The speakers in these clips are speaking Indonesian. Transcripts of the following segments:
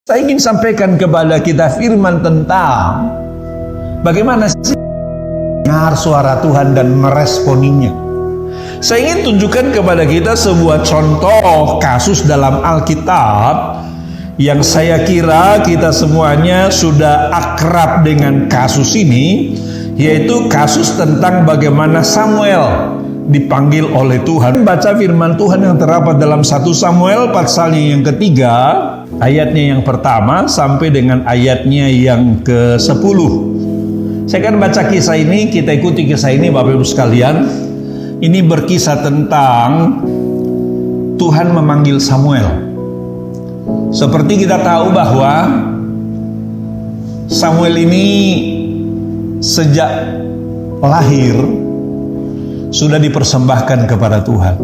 Saya ingin sampaikan kepada kita firman tentang bagaimana sih dengar suara Tuhan dan meresponinya. Saya ingin tunjukkan kepada kita sebuah contoh kasus dalam Alkitab yang saya kira kita semuanya sudah akrab dengan kasus ini, yaitu kasus tentang bagaimana Samuel dipanggil oleh Tuhan. Baca firman Tuhan yang terdapat dalam 1 Samuel pasalnya yang ketiga, ayatnya yang pertama sampai dengan ayatnya yang ke-10. Saya akan baca kisah ini, kita ikuti kisah ini Bapak Ibu sekalian. Ini berkisah tentang Tuhan memanggil Samuel. Seperti kita tahu bahwa Samuel ini sejak lahir sudah dipersembahkan kepada Tuhan.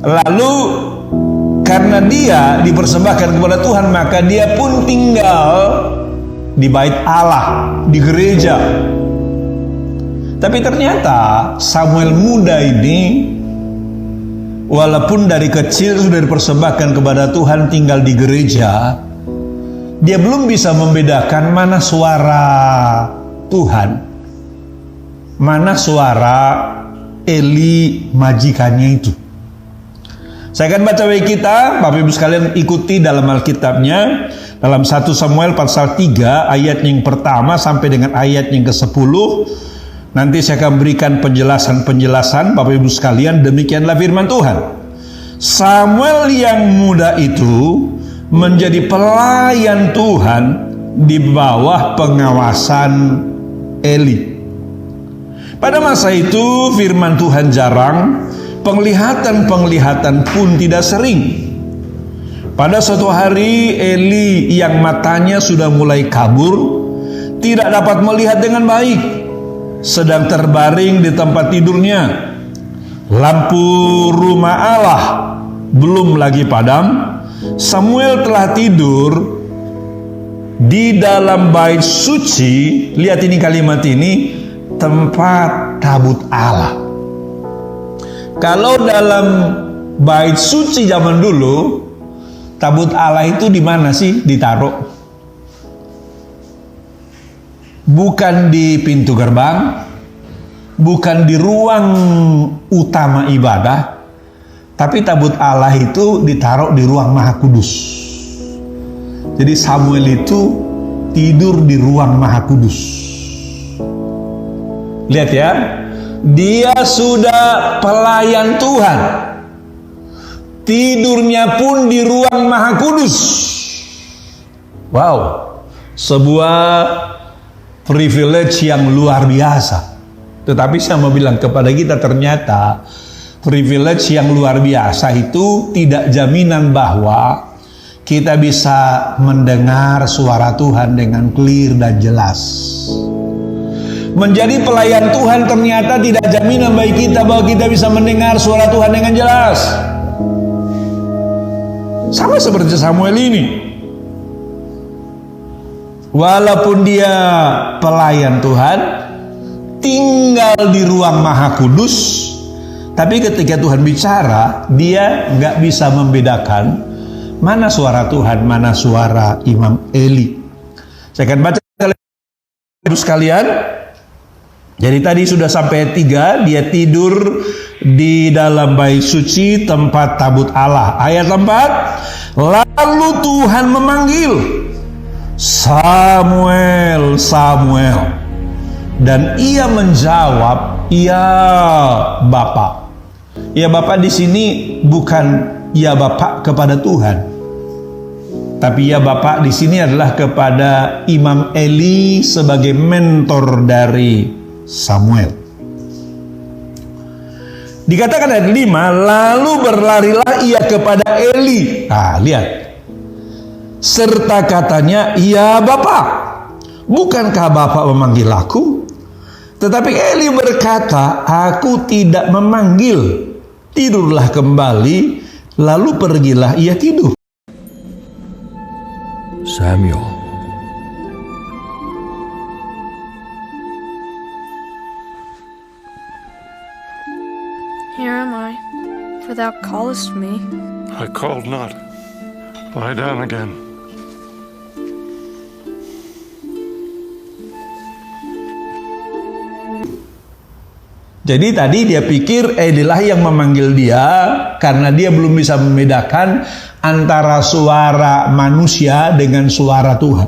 Lalu karena dia dipersembahkan kepada Tuhan, maka dia pun tinggal di bait Allah, di gereja. Tapi ternyata Samuel muda ini, walaupun dari kecil sudah dipersembahkan kepada Tuhan, tinggal di gereja, dia belum bisa membedakan mana suara Tuhan, mana suara Eli majikannya itu. Saya akan baca bagi kita, Bapak Ibu sekalian ikuti dalam Alkitabnya, dalam 1 Samuel pasal 3 ayat yang pertama sampai dengan ayat yang ke-10. Nanti saya akan berikan penjelasan-penjelasan Bapak Ibu sekalian. Demikianlah firman Tuhan. Samuel yang muda itu menjadi pelayan Tuhan di bawah pengawasan Eli. Pada masa itu firman Tuhan jarang, penglihatan-penglihatan pun tidak sering. Pada suatu hari Eli yang matanya sudah mulai kabur, tidak dapat melihat dengan baik, sedang terbaring di tempat tidurnya. Lampu rumah Allah belum lagi padam. Samuel telah tidur di dalam bait suci. Lihat ini kalimat ini, tempat tabut Allah. Kalau dalam bait suci zaman dulu, tabut Allah itu di mana sih ditaruh? Bukan di pintu gerbang, bukan di ruang utama ibadah, tapi tabut Allah itu ditaruh di ruang Maha Kudus. Jadi Samuel itu tidur di ruang Maha Kudus. Lihat ya, dia sudah pelayan Tuhan, tidurnya pun di ruang Maha Kudus. Wow, sebuah privilege yang luar biasa. Tetapi saya mau bilang kepada kita, ternyata privilege yang luar biasa itu tidak jaminan bahwa kita bisa mendengar suara Tuhan dengan clear dan jelas. Menjadi pelayan Tuhan ternyata tidak jaminan bagi kita bahwa kita bisa mendengar suara Tuhan dengan jelas. Sama seperti Samuel ini. Walaupun dia pelayan Tuhan, tinggal di ruang Maha Kudus, tapi ketika Tuhan bicara, dia nggak bisa membedakan mana suara Tuhan, mana suara Imam Eli. Saya akan baca Ibu sekalian. Jadi tadi sudah sampai 3, dia tidur di dalam bait suci tempat tabut Allah. Ayat 4, lalu Tuhan memanggil, Samuel, Samuel. Dan ia menjawab, ya Bapa. Ya Bapa di sini bukan ya Bapa kepada Tuhan, tapi ya Bapa di sini adalah kepada Imam Eli sebagai mentor dari Samuel. Dikatakan ayat 5, lalu berlarilah ia kepada Eli. Nah, lihat. Serta katanya, ya Bapa, bukankah Bapa memanggil aku? Tetapi Eli berkata, aku tidak memanggil. Tidurlah kembali. Lalu pergilah ia tidur. Samuel. Here am I, for thou callest me. I called not, Lie down again. Jadi tadi dia pikir Elilah yang memanggil dia karena dia belum bisa membedakan antara suara manusia dengan suara Tuhan.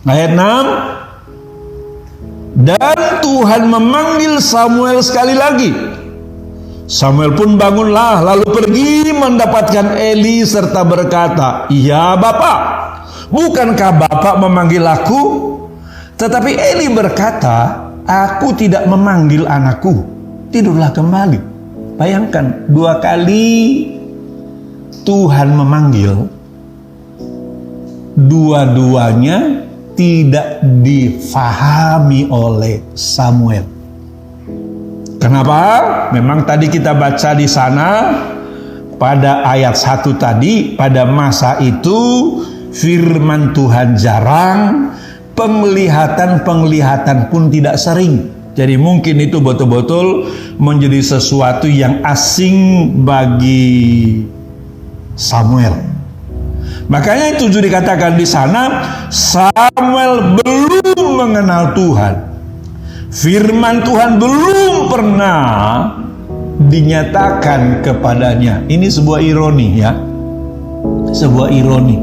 Ayat 6. Dan Tuhan memanggil Samuel sekali lagi. Samuel pun bangunlah lalu pergi mendapatkan Eli serta berkata, "Ya Bapak, bukankah Bapak memanggil aku?" Tetapi Eli berkata, "Aku tidak memanggil anakku, tidurlah kembali." Bayangkan, 2 kali Tuhan memanggil, dua-duanya tidak difahami oleh Samuel. Kenapa? Memang tadi kita baca di sana pada ayat 1 tadi, pada masa itu firman Tuhan jarang, penglihatan pun tidak sering. Jadi mungkin itu betul-betul menjadi sesuatu yang asing bagi Samuel. Makanya itu dikatakan di sana, Samuel belum mengenal Tuhan. Firman Tuhan belum pernah dinyatakan kepadanya. Ini sebuah ironi ya. Sebuah ironi.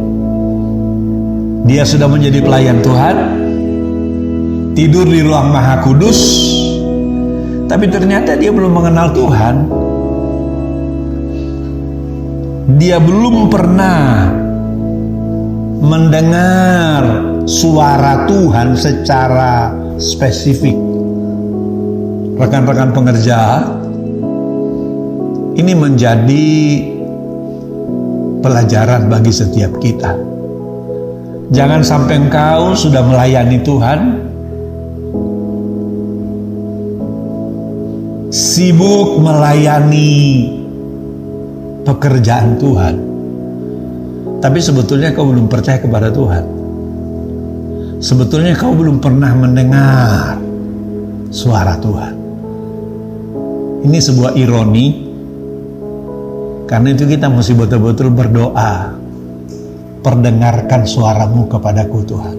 Dia sudah menjadi pelayan Tuhan, tidur di ruang Maha Kudus, tapi ternyata dia belum mengenal Tuhan. Dia belum pernah mendengar suara Tuhan secara spesifik. Rekan-rekan pengerja, ini menjadi pelajaran bagi setiap kita. Jangan sampai engkau sudah melayani Tuhan, sibuk melayani pekerjaan Tuhan, tapi sebetulnya kau belum percaya kepada Tuhan. Sebetulnya kau belum pernah mendengar suara Tuhan. Ini sebuah ironi. Karena itu kita mesti betul-betul berdoa, perdengarkan suaramu kepadaku Tuhan.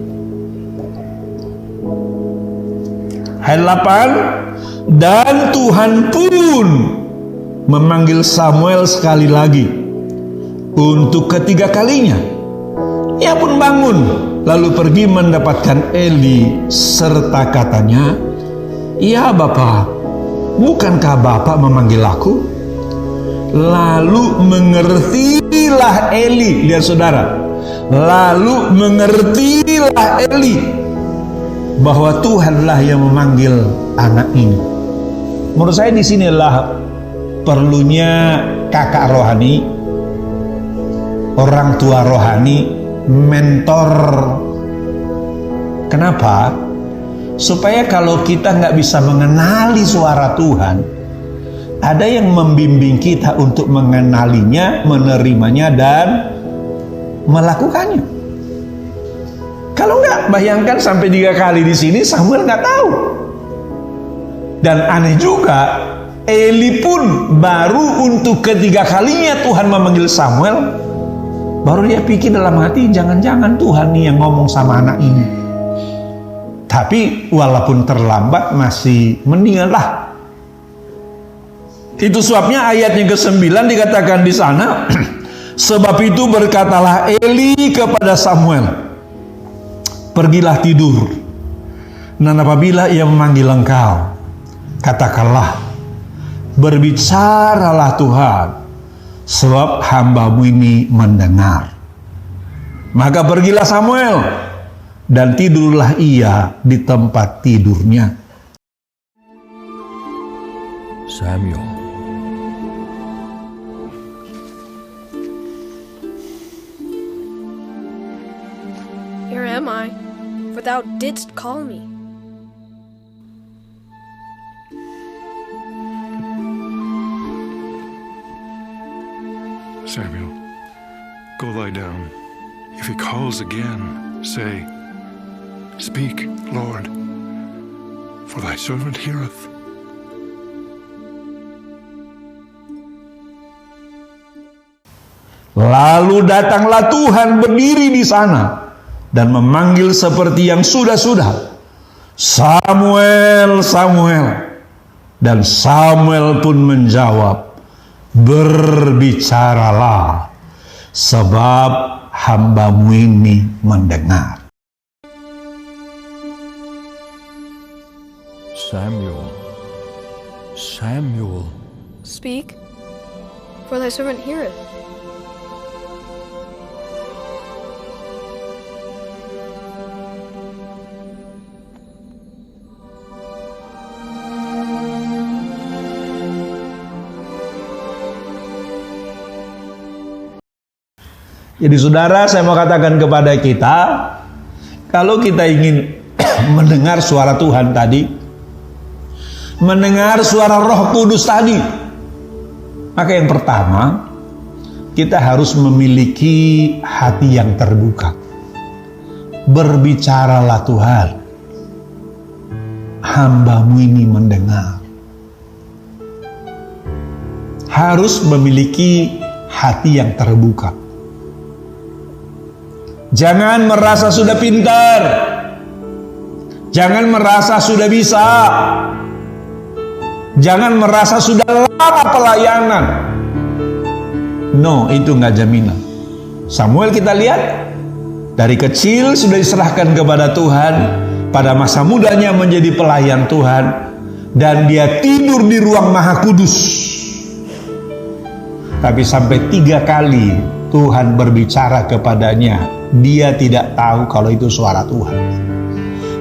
Ayat 8. Dan Tuhan pun memanggil Samuel sekali lagi untuk ketiga kalinya. Ia pun bangun lalu pergi mendapatkan Eli serta katanya, "Ya Bapa, bukankah Bapak memanggil aku?" Lalu mengertilah Eli, lihat saudara, lalu mengertilah Eli bahwa Tuhanlah yang memanggil anak ini. Menurut saya di sinilah perlunya kakak rohani, orang tua rohani, mentor. Kenapa? Supaya kalau kita nggak bisa mengenali suara Tuhan, ada yang membimbing kita untuk mengenalinya, menerimanya, dan melakukannya. Kalau nggak, bayangkan sampai 3 kali di sini Samuel nggak tahu. Dan aneh juga, Eli pun baru untuk ketiga kalinya Tuhan memanggil Samuel, baru dia pikir dalam hati, jangan-jangan Tuhan nih yang ngomong sama anak ini. Tapi walaupun terlambat masih mendinganlah. Itu sebabnya ayat yang ke-9 dikatakan di sana, sebab itu berkatalah Eli kepada Samuel, pergilah tidur, dan apabila ia memanggil engkau, katakanlah, berbicaralah Tuhan, sebab hamba-Mu ini mendengar. Maka pergilah Samuel, dan tidurlah ia di tempat tidurnya. Samuel. Here am I, for thou didst call me. Samuel, go lie down. If he calls again, say, Speak, Lord, for thy servant heareth. Lalu datanglah Tuhan berdiri di sana dan memanggil seperti yang sudah-sudah, Samuel, Samuel. Dan Samuel pun menjawab, berbicaralah, sebab hamba-Mu ini mendengar. Samuel, Samuel. Speak, for thy servant heareth. Jadi saudara, saya mau katakan kepada kita, kalau kita ingin mendengar suara Tuhan tadi, mendengar suara Roh Kudus tadi, maka yang pertama, kita harus memiliki hati yang terbuka. Berbicaralah Tuhan, hamba-Mu ini mendengar. Harus memiliki hati yang terbuka. Jangan merasa sudah pintar. Jangan merasa sudah bisa. Jangan merasa sudah lama pelayanan. No, itu nggak jaminan. Samuel kita lihat, dari kecil sudah diserahkan kepada Tuhan. Pada masa mudanya menjadi pelayan Tuhan. Dan dia tidur di ruang Maha Kudus. Tapi sampai 3 kali Tuhan berbicara kepadanya, dia tidak tahu kalau itu suara Tuhan.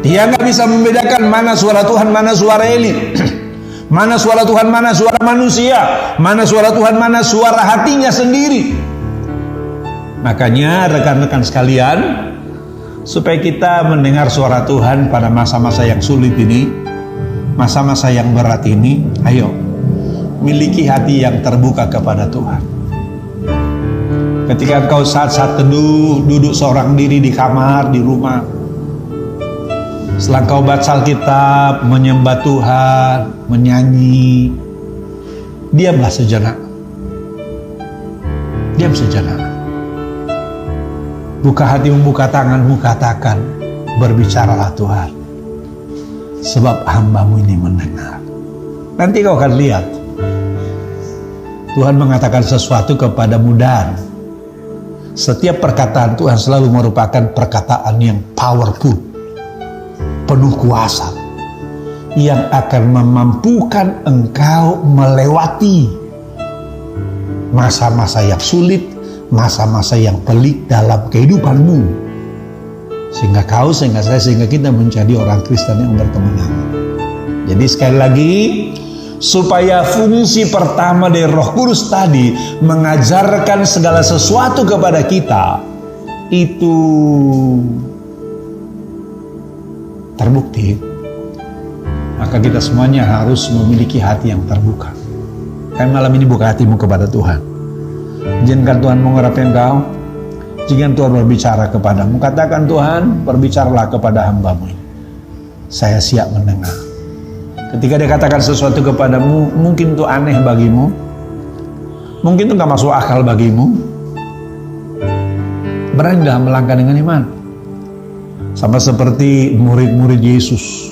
Dia nggak bisa membedakan mana suara Tuhan, mana suara Eli, mana suara Tuhan, mana suara manusia, mana suara Tuhan, mana suara hatinya sendiri. Makanya rekan-rekan sekalian, supaya kita mendengar suara Tuhan pada masa-masa yang sulit ini, masa-masa yang berat ini, ayo miliki hati yang terbuka kepada Tuhan. Ketika engkau saat-saat teduh, duduk seorang diri di kamar, di rumah, setelah engkau baca Alkitab, menyembah Tuhan, menyanyi, diamlah sejenak. Diam sejenak. Buka hatimu, buka tanganmu, katakan, berbicaralah Tuhan, sebab hamba-Mu ini mendengar. Nanti kau akan lihat, Tuhan mengatakan sesuatu kepadamu dan setiap perkataan Tuhan selalu merupakan perkataan yang powerful, penuh kuasa, yang akan memampukan engkau melewati masa-masa yang sulit, masa-masa yang pelik dalam kehidupanmu. Sehingga kau, sehingga saya, sehingga kita menjadi orang Kristen yang berkemenangan. Jadi sekali lagi, supaya fungsi pertama dari Roh Kudus tadi mengajarkan segala sesuatu kepada kita itu terbukti, maka kita semuanya harus memiliki hati yang terbuka. Kan malam ini buka hatimu kepada Tuhan. Izinkan Tuhan mengurapi engkau. Izinkan Tuhan berbicara kepadamu. Katakan, Tuhan, berbicaralah kepada hamba-Mu ini. Saya siap mendengar. Ketika dia katakan sesuatu kepadamu, mungkin itu aneh bagimu, mungkin itu gak masuk akal bagimu, beranilah melangkah dengan iman. Sama seperti murid-murid Yesus.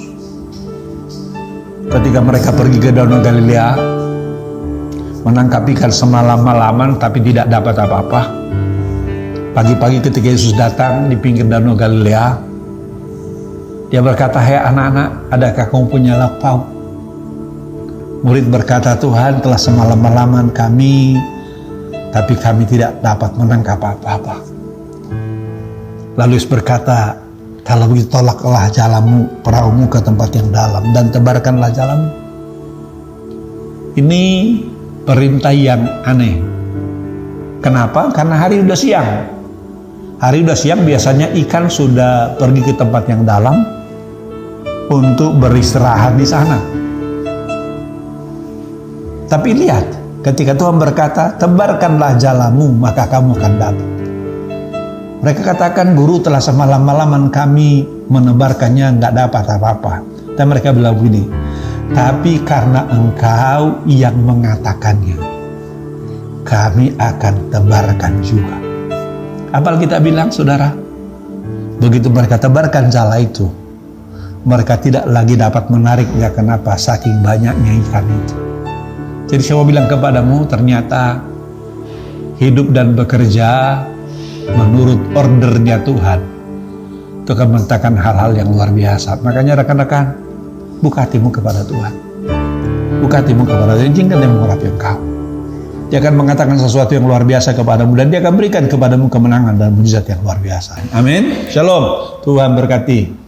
Ketika mereka pergi ke Danau Galilea, menangkap ikan semalam-malaman tapi tidak dapat apa-apa. Pagi-pagi ketika Yesus datang di pinggir Danau Galilea, dia berkata, "Hai anak-anak, adakah kamu punya lauk pauk?" Murid berkata, "Tuhan, telah semalam-malaman kami, tapi kami tidak dapat menangkap apa-apa." Lalu Yesus berkata, "Kalau begitu tolaklah jalamu, perahumu ke tempat yang dalam, dan tebarkanlah jalamu." Ini perintah yang aneh. Kenapa? Karena hari udah siang. Hari udah siang, biasanya ikan sudah pergi ke tempat yang dalam untuk beristirahat di sana. Tapi lihat, ketika Tuhan berkata, "Tebarkanlah jalamu, maka kamu akan dapat." Mereka katakan, "Guru, telah semalam-malaman kami menebarkannya, nggak dapat apa-apa." Dan mereka bilang begini, "Tapi karena Engkau yang mengatakannya, kami akan tebarkan juga. Apa kita bilang, saudara? Begitu mereka tebarkan jala itu, mereka tidak lagi dapat menariknya. Kenapa? Saking banyaknya ikan itu. Jadi saya mau bilang kepadamu, ternyata hidup dan bekerja menurut ordernya Tuhan itu akan mendatangkan hal-hal yang luar biasa. Makanya rekan-rekan, buka hatimu kepada Tuhan. Buka hatimu kepada Tuhan. Izinkan Dia mengurapi engkau. Dia akan mengatakan sesuatu yang luar biasa kepadamu, dan Dia akan berikan kepadamu kemenangan dan mujizat yang luar biasa. Amin. Shalom. Tuhan berkati.